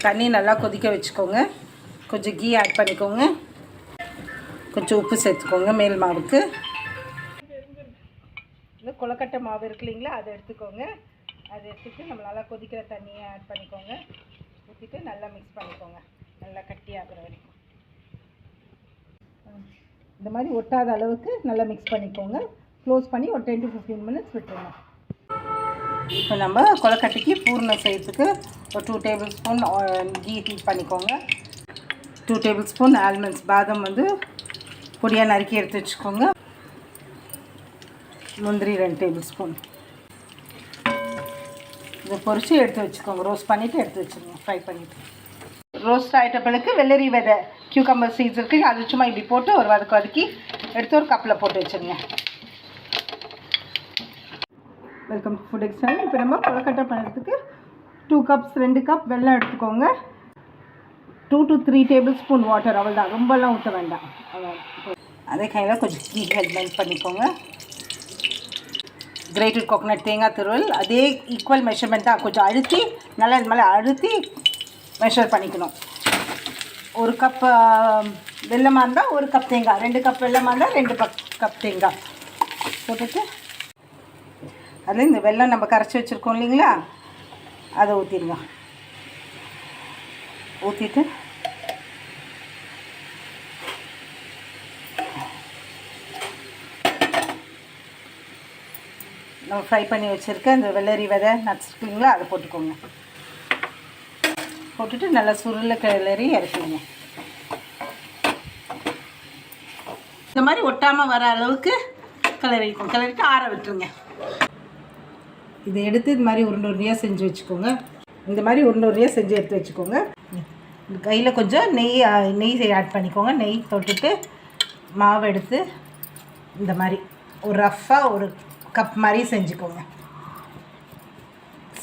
தண்ணி நல்லா கொதிக்க வச்சுக்கோங்க. கொஞ்சம் கீ ஆட் பண்ணிக்கோங்க. கொஞ்சம் உப்பு சேர்த்துக்கோங்க மேல் மாவுக்கு. இந்த கொழுக்கட்டை மாவு இருக்கு இல்லைங்களா, அதை எடுத்துக்கோங்க. அதை எடுத்துகிட்டு நம்ம நல்லா கொதிக்கிற தண்ணியை ஆட் பண்ணிக்கோங்க. ஊற்றிட்டு நல்லா மிக்ஸ் பண்ணிக்கோங்க, நல்லா கட்டியாகிற வரைக்கும். இந்த மாதிரி ஒட்டாத அளவுக்கு நல்லா மிக்ஸ் பண்ணிக்கோங்க. க்ளோஸ் பண்ணி ஒரு 10 to 15 minutes விட்டுருங்க. இப்போ நம்ம கொழுக்கட்டைக்கு பூர்ணம் செய்யறதுக்கு ஒரு 2 tablespoon கீ ஹீட் பண்ணிக்கோங்க. 2 tablespoon ஆல்மண்ட்ஸ், பாதாம் வந்து பொடியாக நறுக்கி எடுத்து வச்சுக்கோங்க. முந்திரி 2 tablespoon. இதை பொரித்து எடுத்து வச்சுக்கோங்க. ரோஸ்ட் பண்ணிவிட்டு எடுத்து வச்சுருங்க, ஃப்ரை பண்ணிவிட்டு. ரோஸ்ட் ஆகிட்ட பிறகு வெள்ளரி விதை, கியூக்கம்பர் சீட்ஸ் இருக்குது, அது சும்மா இப்படி போட்டு ஒரு வதக்கி எடுத்து ஒரு கப்பில் போட்டு வச்சுருங்க. Welcome to food extend. இப்போ நம்ம கொழுக்கட்டை பண்ணுறதுக்கு 2 cups 2 கப் வெல்லம் எடுத்துக்கோங்க. 2 to 3 tablespoon வாட்டர், அவ்வளோதான், ரொம்பலாம் ஊற்ற வேண்டாம். அதே கையில் கொஞ்சம் கீ மெல்ட் பண்ணிக்கோங்க. கிரேட்டட் கோகோனட், தேங்காய் துருவல், அதே ஈக்குவல் மெஷர்மெண்ட் தான். கொஞ்சம் அழுத்தி நல்லா இது மேலே அழுத்தி மெஷர் பண்ணிக்கணும். 1 கப் வெல்லமாக இருந்தால் 1 கப் தேங்காய், 2 கப் வெல்லமாக இருந்தால் 2 கப் தேங்காய் போட்டுட்டு அதில் இந்த வெல்லம் நம்ம கரைச்சி வச்சுருக்கோம் இல்லைங்களா, அதை ஊற்றிடுங்க. ஊற்றிட்டு நம்ம ஃப்ரை பண்ணி வச்சுருக்க இந்த வெள்ளரி விதை நட்ஸ் இருக்குங்களா, அதை போட்டுக்கோங்க. போட்டுட்டு நல்லா சுருள கிளறி இறக்கிடுங்க. இந்த மாதிரி ஒட்டாமல் வர அளவுக்கு கிளறிட்டு ஆற விட்டுருங்க. இதை எடுத்து இது மாதிரி உருண்டையாக செஞ்சு வச்சுக்கோங்க. இந்த மாதிரி உருண்டையாக செஞ்சு எடுத்து வச்சுக்கோங்க. கையில் கொஞ்சம் நெய் ஆட் பண்ணிக்கோங்க. நெய் தொட்டுட்டு மாவு எடுத்து இந்த மாதிரி ஒரு ரஃப்பாக ஒரு கப் மாதிரி செஞ்சுக்கோங்க.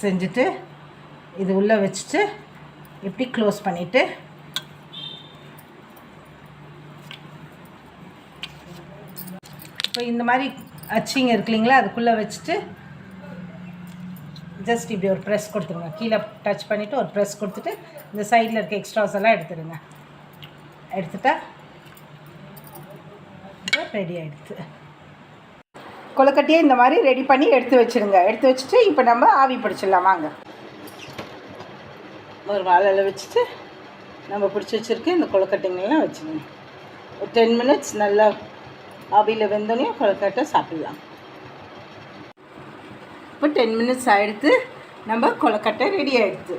செஞ்சுட்டு இது உள்ளே வச்சுட்டு இப்படி க்ளோஸ் பண்ணிவிட்டு இப்போ இந்த மாதிரி அச்சிங்க இருக்கு இல்லைங்களா, அதுக்குள்ளே வச்சுட்டு ஜஸ்ட் இப்படி ஒரு ப்ரெஸ் கொடுத்துருங்க. கீழே டச் பண்ணிவிட்டு ஒரு ப்ரெஸ் கொடுத்துட்டு இந்த சைடில் இருக்க எக்ஸ்ட்ராஸ் எல்லாம் எடுத்துடுங்க. எடுத்துட்டா இப்போ ரெடி ஆகிடுது. கொழுக்கட்டையே இந்த மாதிரி ரெடி பண்ணி எடுத்து வச்சுருங்க. எடுத்து வச்சுட்டு இப்போ நம்ம ஆவி பிடிச்சிடலாம். வாங்க, ஒரு வாழையில் வச்சுட்டு நம்ம பிடிச்சி வச்சுருக்க இந்த கொழுக்கட்டைங்கள்லாம் வச்சுருங்க. ஒரு 10 minutes நல்லா ஆவியில் வெந்தோடனே கொழுக்கட்டை சாப்பிடலாம். இப்போ 10 minutes ஆகிடுத்து, நம்ம கொழுக்கட்டை ரெடி ஆகிடுது.